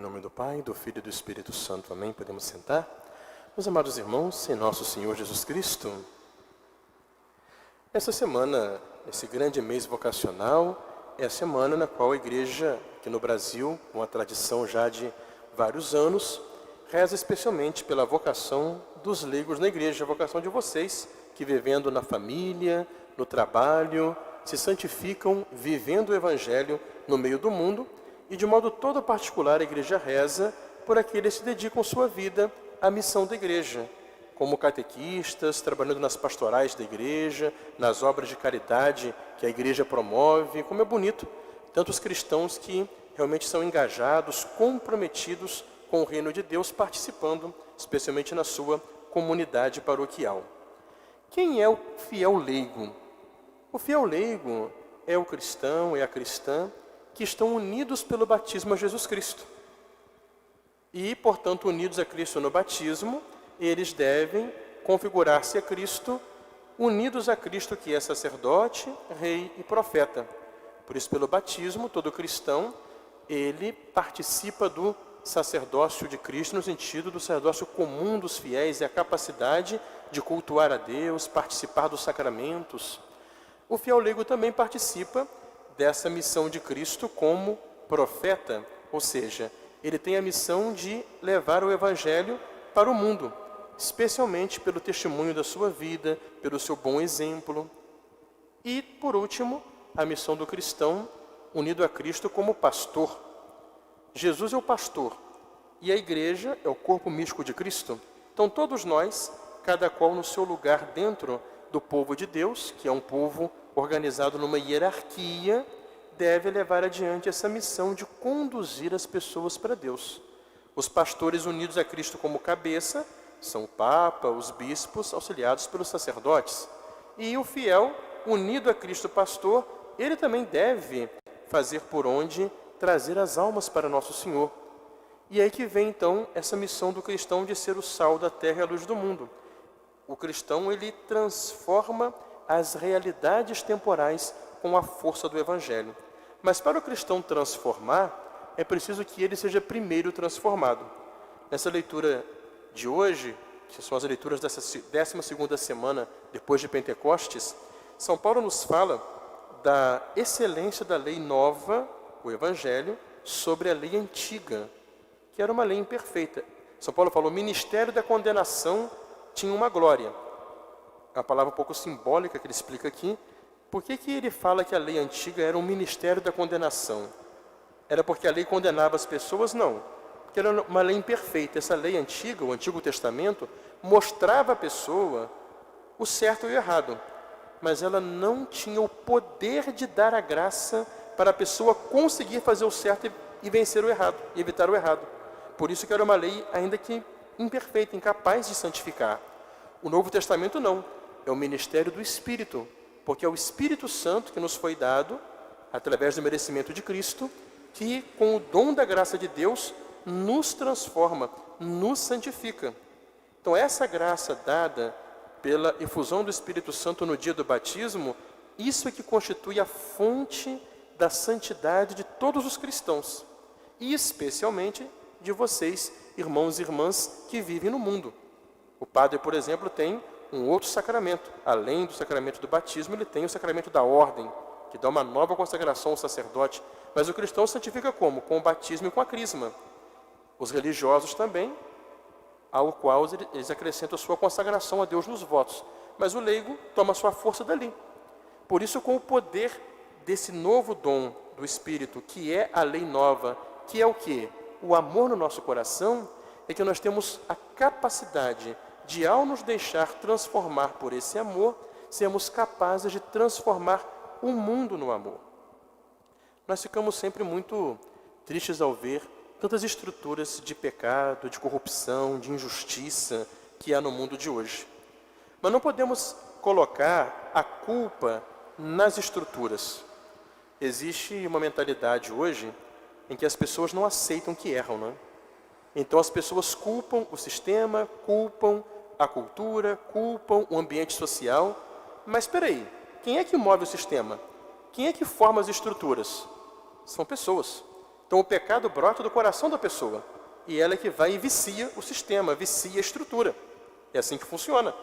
nome do Pai, do Filho e do Espírito Santo. Amém. Podemos sentar? Meus amados irmãos, em nosso Senhor Jesus Cristo, essa semana, esse grande mês vocacional, é a semana na qual a Igreja, aqui no Brasil, uma tradição já de vários anos, reza especialmente pela vocação dos leigos na Igreja, a vocação de vocês, que vivendo na família, no trabalho, se santificam, vivendo o Evangelho no meio do mundo, e de modo todo particular a Igreja reza por aqueles que dedicam sua vida à missão da Igreja, como catequistas, trabalhando nas pastorais da Igreja, nas obras de caridade que a Igreja promove. Como é bonito, tantos cristãos que realmente são engajados, comprometidos com o reino de Deus, participando, especialmente na sua comunidade paroquial. Quem é o fiel leigo? O fiel leigo é o cristão, é a cristã, que estão unidos pelo batismo a Jesus Cristo. E, portanto, unidos a Cristo no batismo, eles devem configurar-se a Cristo, unidos a Cristo que é sacerdote, rei e profeta. Por isso, pelo batismo, todo cristão, ele participa do sacerdócio de Cristo, no sentido do sacerdócio comum dos fiéis, e a capacidade de cultuar a Deus, participar dos sacramentos. O fiel leigo também participa dessa missão de Cristo como profeta, ou seja, ele tem a missão de levar o Evangelho para o mundo, especialmente pelo testemunho da sua vida, pelo seu bom exemplo. E, por último, a missão do cristão unido a Cristo como pastor. Jesus é o pastor e a Igreja é o corpo místico de Cristo. Então, todos nós, cada qual no seu lugar dentro do povo de Deus, que é um povo organizado numa hierarquia, deve levar adiante essa missão de conduzir as pessoas para Deus. Os pastores unidos a Cristo como cabeça são o Papa, os bispos, auxiliados pelos sacerdotes. E o fiel, unido a Cristo pastor, ele também deve fazer por onde trazer as almas para Nosso Senhor. E aí que vem então essa missão do cristão de ser o sal da terra e a luz do mundo. O cristão, ele transforma as realidades temporais com a força do Evangelho. Mas para o cristão transformar, é preciso que ele seja primeiro transformado. Nessa leitura de hoje, que são as leituras dessa 12ª semana depois de Pentecostes, São Paulo nos fala da excelência da lei nova, o Evangelho, sobre a lei antiga, que era uma lei imperfeita. São Paulo falou: o ministério da condenação tinha uma glória. É uma palavra um pouco simbólica que ele explica aqui. Por que ele fala que a lei antiga era um ministério da condenação? Era porque a lei condenava as pessoas? Não. Porque era uma lei imperfeita. Essa lei antiga, o Antigo Testamento, mostrava à pessoa o certo e o errado. Mas ela não tinha o poder de dar a graça para a pessoa conseguir fazer o certo e vencer o errado, e evitar o errado. Por isso que era uma lei ainda que imperfeita, incapaz de santificar. O Novo Testamento não. É o ministério do Espírito, porque é o Espírito Santo que nos foi dado, através do merecimento de Cristo, que com o dom da graça de Deus, nos transforma, nos santifica. Então essa graça dada pela efusão do Espírito Santo no dia do batismo, isso é que constitui a fonte da santidade de todos os cristãos, e especialmente de vocês, irmãos e irmãs que vivem no mundo. O padre, por exemplo, tem um outro sacramento. Além do sacramento do batismo, ele tem o sacramento da ordem, que dá uma nova consagração ao sacerdote. Mas o cristão santifica como? Com o batismo e com a crisma. Os religiosos também, ao qual eles acrescentam a sua consagração a Deus nos votos. Mas o leigo toma a sua força dali. Por isso, com o poder desse novo dom do Espírito, que é a lei nova, que é o quê? O amor no nosso coração, é que nós temos a capacidade de, ao nos deixar transformar por esse amor, sermos capazes de transformar o mundo no amor. Nós ficamos sempre muito tristes ao ver tantas estruturas de pecado, de corrupção, de injustiça que há no mundo de hoje. Mas não podemos colocar a culpa nas estruturas. Existe uma mentalidade hoje em que as pessoas não aceitam que erram, não é? Então as pessoas culpam o sistema, culpam a cultura, culpam o ambiente social. Mas espera aí, quem é que move o sistema? Quem é que forma as estruturas? São pessoas. Então o pecado brota do coração da pessoa. E ela é que vai e vicia o sistema, vicia a estrutura. É assim que funciona.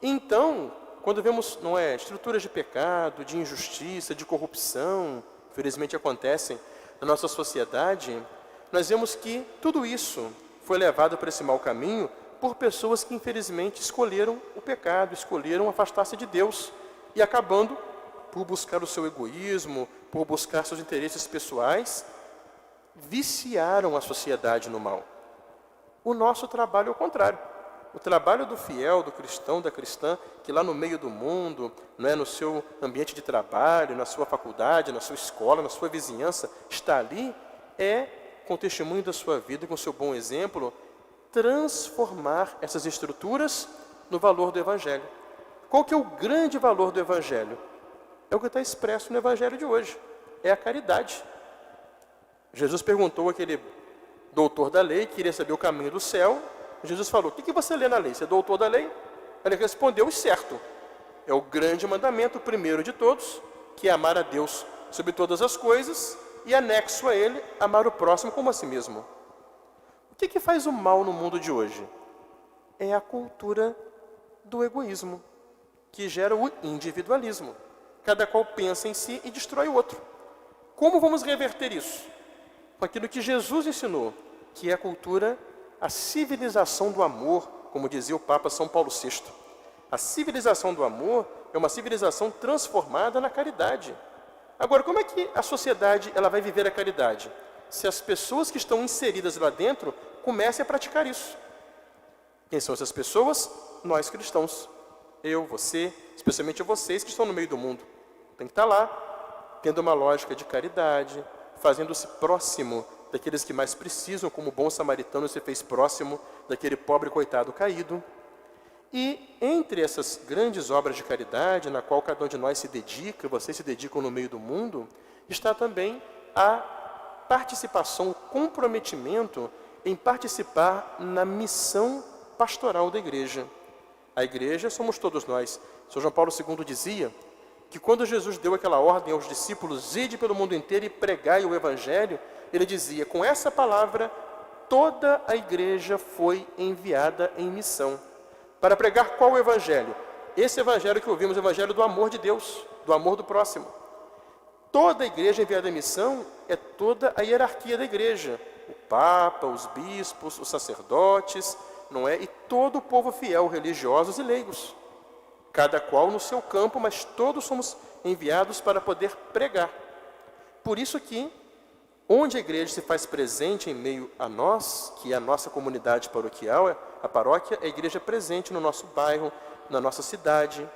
Então, quando vemos, não é, estruturas de pecado, de injustiça, de corrupção, infelizmente acontecem na nossa sociedade, nós vemos que tudo isso foi levado para esse mau caminho por pessoas que infelizmente escolheram o pecado, escolheram afastar-se de Deus e acabando por buscar o seu egoísmo, por buscar seus interesses pessoais, viciaram a sociedade no mal. O nosso trabalho é o contrário. O trabalho do fiel, do cristão, da cristã, que lá no meio do mundo, não é, no seu ambiente de trabalho, na sua faculdade, na sua escola, na sua vizinhança, está ali, é, com o testemunho da sua vida, com o seu bom exemplo, transformar essas estruturas no valor do Evangelho. Qual que é o grande valor do Evangelho? É o que está expresso no Evangelho de hoje. É a caridade. Jesus perguntou àquele doutor da lei, que queria saber o caminho do céu. Jesus falou, o que você lê na lei? Você é doutor da lei? Ele respondeu, certo. É o grande mandamento, o primeiro de todos, que é amar a Deus sobre todas as coisas e anexo a ele, amar o próximo como a si mesmo. O que faz o mal no mundo de hoje? É a cultura do egoísmo, que gera o individualismo. Cada qual pensa em si e destrói o outro. Como vamos reverter isso? Com aquilo que Jesus ensinou, que é a cultura, a civilização do amor, como dizia o Papa São Paulo VI. A civilização do amor é uma civilização transformada na caridade. Agora, como é que a sociedade ela vai viver a caridade? Se as pessoas que estão inseridas lá dentro comecem a praticar isso. Quem são essas pessoas? Nós cristãos. Eu, você, especialmente vocês que estão no meio do mundo. Tem que estar lá, tendo uma lógica de caridade, fazendo-se próximo daqueles que mais precisam, como o bom samaritano se fez próximo daquele pobre coitado caído. E entre essas grandes obras de caridade, na qual cada um de nós se dedica, vocês se dedicam no meio do mundo, está também a participação, o comprometimento em participar na missão pastoral da igreja. A igreja somos todos nós. São João Paulo II dizia que quando Jesus deu aquela ordem aos discípulos, ide pelo mundo inteiro e pregai o Evangelho, ele dizia, com essa palavra, toda a igreja foi enviada em missão. Para pregar qual Evangelho? Esse Evangelho que ouvimos, o Evangelho do amor de Deus, do amor do próximo. Toda a igreja enviada em missão é toda a hierarquia da igreja. O Papa, os bispos, os sacerdotes, não é? E todo o povo fiel, religiosos e leigos. Cada qual no seu campo, mas todos somos enviados para poder pregar. Por isso que, onde a igreja se faz presente em meio a nós, que é a nossa comunidade paroquial, a paróquia é a igreja presente no nosso bairro, na nossa cidade.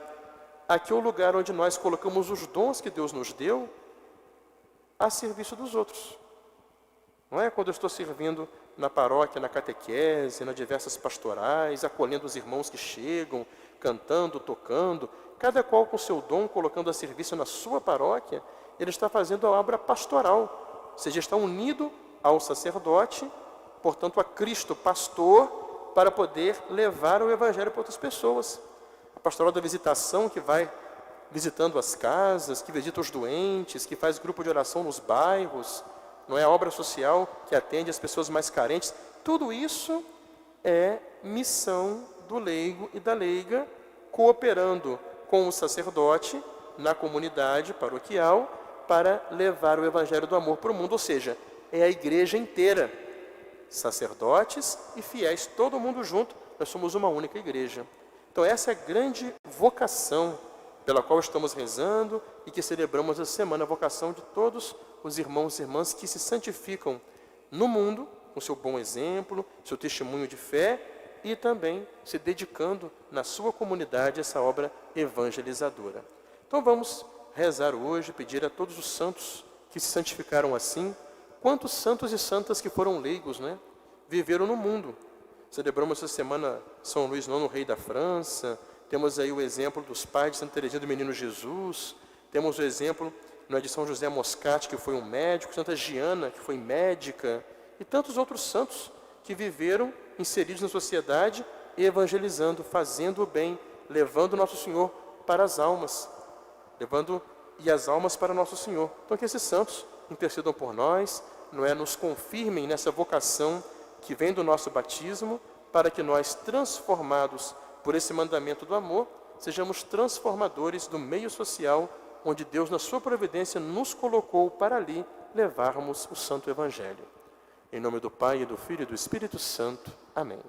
Aqui é o lugar onde nós colocamos os dons que Deus nos deu a serviço dos outros. Não é quando eu estou servindo na paróquia, na catequese, nas diversas pastorais, acolhendo os irmãos que chegam, cantando, tocando, cada qual com seu dom, colocando a serviço na sua paróquia, ele está fazendo a obra pastoral, ou seja, está unido ao sacerdote, portanto a Cristo pastor, para poder levar o Evangelho para outras pessoas. A pastoral da visitação, que vai visitando as casas, que visita os doentes, que faz grupo de oração nos bairros, não é a obra social que atende as pessoas mais carentes. Tudo isso é missão do leigo e da leiga, cooperando com o sacerdote na comunidade paroquial para levar o Evangelho do amor para o mundo. Ou seja, é a igreja inteira, sacerdotes e fiéis, todo mundo junto, nós somos uma única igreja. Então essa é a grande vocação pela qual estamos rezando e que celebramos essa semana, a vocação de todos os irmãos e irmãs que se santificam no mundo, com seu bom exemplo, seu testemunho de fé e também se dedicando na sua comunidade a essa obra evangelizadora. Então vamos rezar hoje, pedir a todos os santos que se santificaram assim, quantos santos e santas que foram leigos, né? Viveram no mundo. Celebramos essa semana São Luís IX, rei da França, temos aí o exemplo dos pais de Santa Teresinha do Menino Jesus, temos o exemplo de São José Moscati, que foi um médico, Santa Giana, que foi médica, e tantos outros santos que viveram inseridos na sociedade, evangelizando, fazendo o bem, levando Nosso Senhor para as almas, levando e as almas para Nosso Senhor. Então que esses santos intercedam por nós, não é, nos confirmem nessa vocação que vem do nosso batismo, para que nós, transformados por esse mandamento do amor, sejamos transformadores do meio social onde Deus, na sua providência, nos colocou para ali levarmos o Santo Evangelho. Em nome do Pai, e do Filho e do Espírito Santo. Amém.